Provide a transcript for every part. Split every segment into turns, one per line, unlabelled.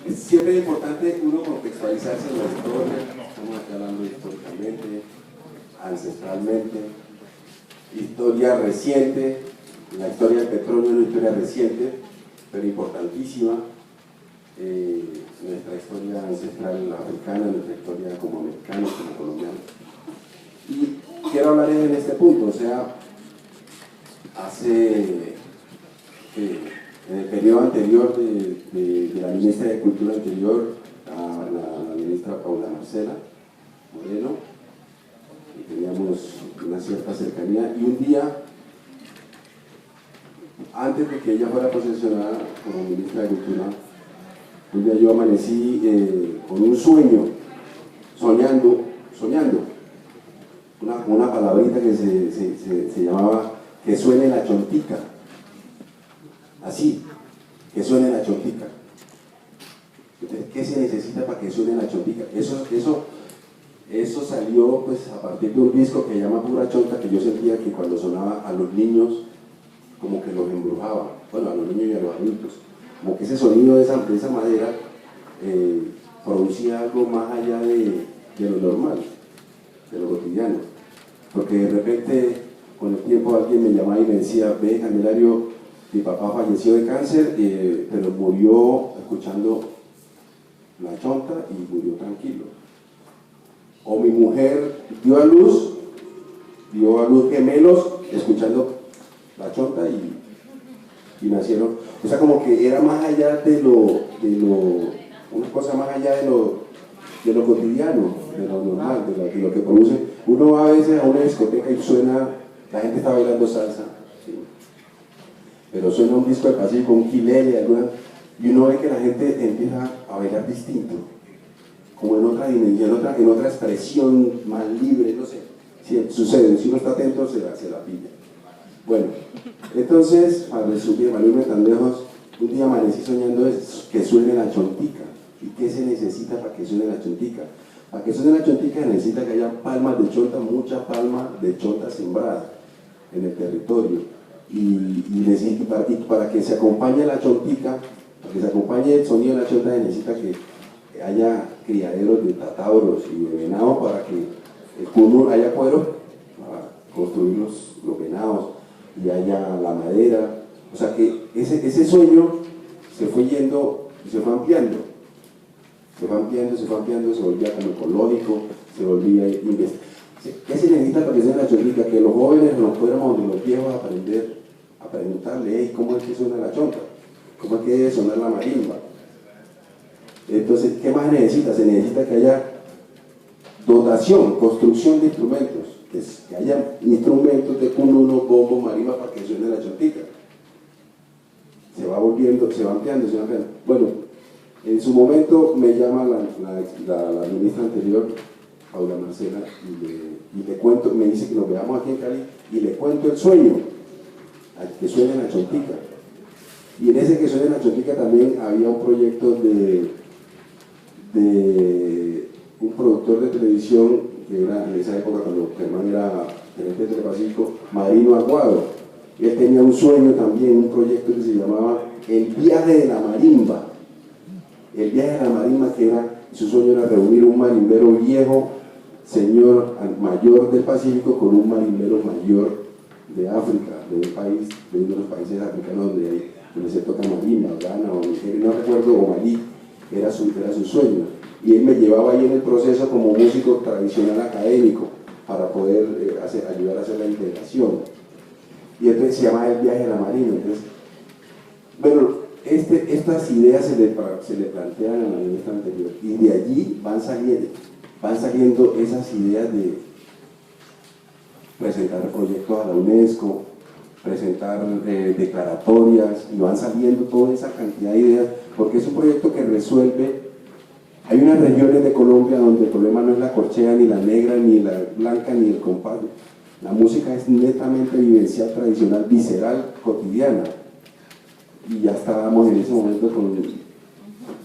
Es siempre importante uno contextualizarse en la historia. Estamos aquí hablando históricamente, ancestralmente, historia reciente. La historia del petróleo es una historia reciente, pero importantísima. Nuestra historia ancestral africana, nuestra historia como americanos, como colombianos. Y quiero hablar en este punto, o sea, en el periodo anterior de la ministra de Cultura anterior, la ministra Paula Marcela Moreno, y teníamos una cierta cercanía, y un día, antes de que ella fuera posesionada como ministra de Cultura, un día yo amanecí con un sueño, soñando, una palabrita que se llamaba que suene la chontica, así, que suene la chontica. Entonces, ¿qué se necesita para que suene la chontica? Eso salió pues a partir de un disco que se llama Pura Chonta, que yo sentía que cuando sonaba a los niños como que los embrujaba, bueno, a los niños y a los adultos, como que ese sonido de esa madera producía algo más allá de lo normal, de lo cotidiano, porque de repente con el tiempo alguien me llamaba y me decía: ve, Candelario, mi papá falleció de cáncer, pero murió escuchando la chonta y murió tranquilo. O mi mujer dio a luz gemelos escuchando la chonta y nacieron. O sea, como que era más allá una cosa más allá de lo cotidiano, de lo normal, de lo que produce. Uno va a veces a una discoteca y suena, la gente está bailando salsa, ¿sí? Pero suena un disco de Pacífico, un Kilele, y uno ve que la gente empieza a bailar distinto, como en otra dimensión, en otra expresión más libre, no sé, sucede, si uno está atento se la pilla. Bueno, entonces, para resumir, para no irme tan lejos, un día amanecí soñando que suene la chontica. ¿Y qué se necesita para que suene la chontica? Para que suene la chontica se necesita que haya palmas de chonta, mucha palma de chonta sembrada en el territorio. Y para que se acompañe la chontica, para que se acompañe el sonido de la chonta, se necesita que haya criaderos de tatauros y de venados para que haya cuero para construir los venados y haya la madera. O sea que ese sueño se fue yendo y se fue ampliando, se volvía como ecológico, se volvía investigar. ¿Qué se necesita para que sea la chontica? Que los jóvenes nos fuéramos de los viejos a preguntarle: ¿cómo es que suena la chonta? ¿Cómo es que debe sonar la marimba? Entonces, ¿qué más se necesita? Se necesita que haya dotación, construcción de instrumentos, que haya instrumentos de cununo, bombo, marimba para que suene la chontica. Se va ampliando. Bueno, en su momento me llama la ministra anterior, Paula Marcela, y le cuento, me dice que nos veamos aquí en Cali, y le cuento el sueño, que suene la chontica. Y en ese que suene la chontica también había un proyecto de un productor de televisión que era en esa época, cuando Germán era gerente de Telepacífico, Marino Aguado. Él tenía un sueño también, un proyecto que se llamaba El Viaje de la Marimba. El Viaje de la Marimba, que su sueño era reunir un marimbero viejo, señor mayor del Pacífico, con un marimbero mayor de África, de uno de los países africanos donde se toca marimba, Ghana o Nigeria, no recuerdo, o Malí, era su sueño. Y él me llevaba ahí en el proceso como músico tradicional académico para poder ayudar a hacer la integración. Y entonces se llama El Viaje de la Marimba. Entonces, bueno, estas ideas se le plantean a la ministra anterior, y de allí van saliendo esas ideas de presentar proyectos a la UNESCO, presentar declaratorias, y van saliendo toda esa cantidad de ideas, porque es un proyecto que resuelve. Hay unas regiones de Colombia donde el problema no es la corchea, ni la negra, ni la blanca, ni el compás. La música es netamente vivencial, tradicional, visceral, cotidiana. Y ya estábamos en ese momento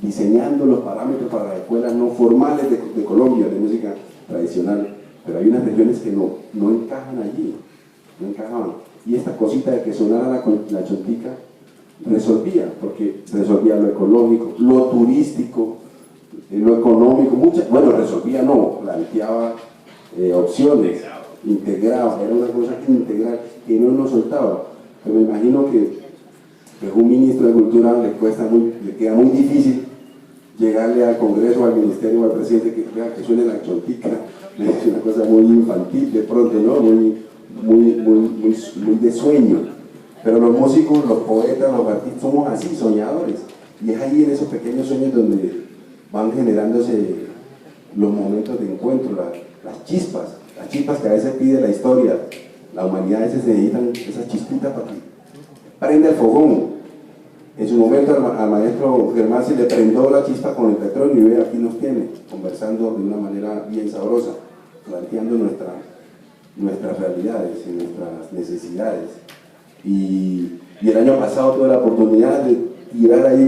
diseñando los parámetros para las escuelas no formales de Colombia, de música tradicional. Pero hay unas regiones que no encajan allí, no encajaban. y esta cosita de que sonara la chontica resolvía, porque resolvía lo ecológico, lo turístico, lo económico, bueno, resolvía no, planteaba opciones, integraba, era una cosa integral que no nos soltaba. Pero me imagino que un ministro de Cultura le queda muy difícil llegarle al Congreso, al Ministerio, al presidente, que suene la chontica, es una cosa muy infantil de pronto, ¿no? Muy de sueño. Pero los músicos, los poetas, los artistas somos así, soñadores. Y es ahí en esos pequeños sueños donde van generándose los momentos de encuentro, las chispas que a veces pide la historia. La humanidad a veces necesitan esas chispitas para que prenda el fogón. En su momento al maestro Germán se le prendió la chispa con el petróleo y ve, aquí nos tiene, conversando de una manera bien sabrosa, planteando nuestras realidades y nuestras necesidades. Y el año pasado tuve la oportunidad de tirar ahí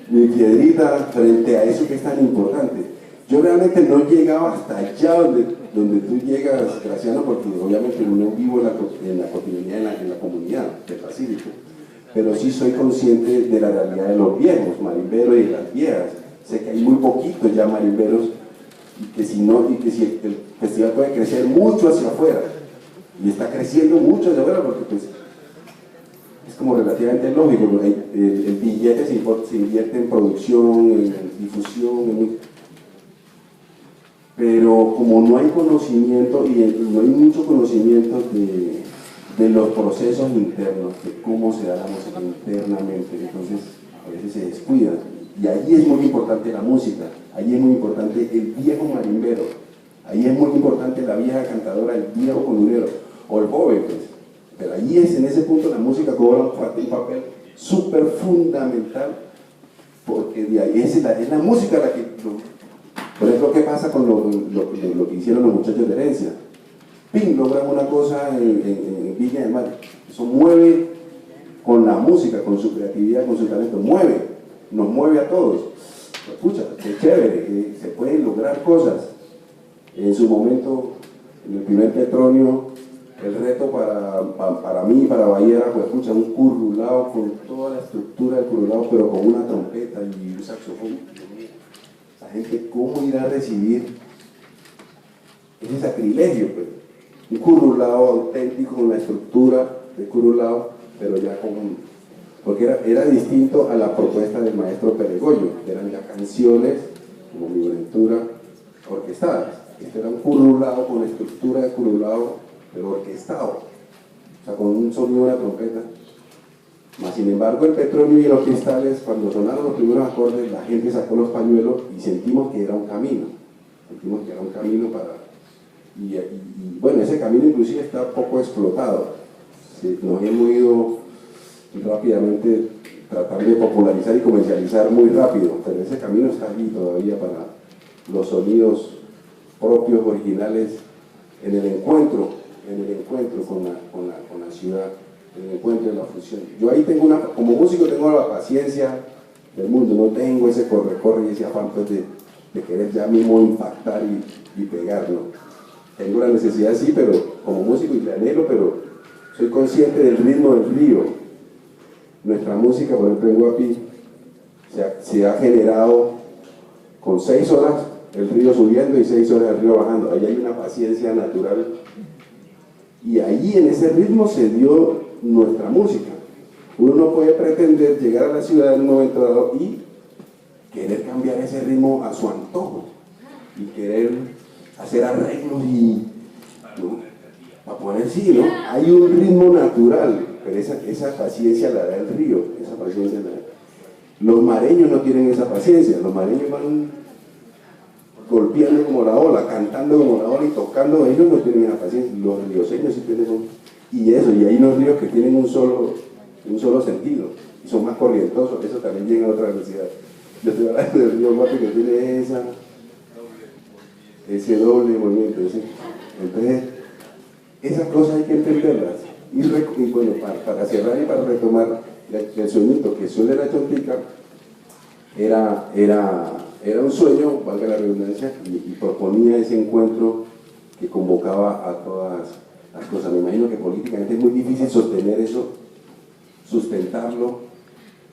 mi piedrita frente a eso que es tan importante. Yo realmente no llegaba hasta allá donde tú llegas, Graciano, porque obviamente no vivo en la cotidianidad, en la comunidad del Pacífico, pero sí soy consciente de la realidad de los viejos, marimberos y de las viejas. Sé que hay muy poquitos ya marimberos y que si el festival puede crecer mucho hacia afuera, y está creciendo mucho hacia afuera porque pues es como relativamente lógico, ¿no? El billete se invierte en producción, en difusión, pero como no hay conocimiento y no hay mucho conocimiento de los procesos internos, de cómo se da la música internamente, entonces a veces se descuida. Y ahí es muy importante la música, ahí es muy importante el viejo marimbero, ahí es muy importante la vieja cantadora, el viejo colurero, o el joven, pues. Pero ahí en ese punto la música cobra un papel súper fundamental, porque de ahí es la música la que... Por ejemplo, ¿qué pasa con lo que hicieron los muchachos de Herencia? ¡Ping! Logran una cosa en Viña del Mar. Eso mueve con la música, con su creatividad, con su talento. Nos mueve a todos. Escucha, qué chévere, que se pueden lograr cosas. En su momento, en el primer Petronio, el reto para mí, para Bahía, era, pues, escucha, un currulao con toda la estructura del currulao, pero con una trompeta y un saxofón. La gente, ¿cómo irá a recibir ese sacrilegio? Pues? Un currulao auténtico con la estructura de currulao, pero ya porque era distinto a la propuesta del maestro Peregoyo, que eran ya canciones como Mi Ventura orquestadas. Este era un currulao con estructura de currulao, pero orquestado, o sea, con un sonido de la trompeta. Mas, sin embargo, el Petronio y los cristales, cuando sonaron los primeros acordes, la gente sacó los pañuelos y sentimos que era un camino. Y bueno, ese camino inclusive está poco explotado. Nos hemos ido rápidamente tratar de popularizar y comercializar muy rápido, pero ese camino está allí todavía para los sonidos propios, originales, en el encuentro con la ciudad, en el encuentro de la fusión. Yo ahí como músico tengo la paciencia del mundo, no tengo ese corre y ese afán pues, de querer ya mismo impactar y pegarlo. Tengo la necesidad, sí, pero como músico y le anhelo, pero soy consciente del ritmo del río. Nuestra música, por ejemplo, en Guapi, se ha generado con 6 horas el río subiendo y 6 horas el río bajando. Ahí hay una paciencia natural. Y ahí en ese ritmo se dio nuestra música. Uno no puede pretender llegar a la ciudad en un momento dado y querer cambiar ese ritmo a su antojo y querer hacer arreglos ¿no? Para poner sí, ¿no? Hay un ritmo natural, pero esa paciencia la da el río, esa paciencia la da. Los mareños no tienen esa paciencia, los mareños van golpeando como la ola, cantando como la ola y tocando, ellos no tienen esa paciencia, los rioseños sí tienen y hay unos ríos que tienen un solo sentido y son más corrientosos, eso también llega a otra velocidad. Yo estoy hablando del río Guapi que tiene ese doble movimiento, ¿sí? Entonces esas cosas hay que entenderlas y bueno, para cerrar y para retomar el sueñito que suele la chontica era un sueño, valga la redundancia, y proponía ese encuentro que convocaba a todas las cosas. Me imagino que políticamente es muy difícil sostener eso, sustentarlo,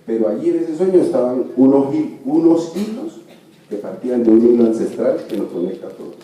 pero allí en ese sueño estaban unos hilos que partían de un hilo ancestral que nos conecta a todos.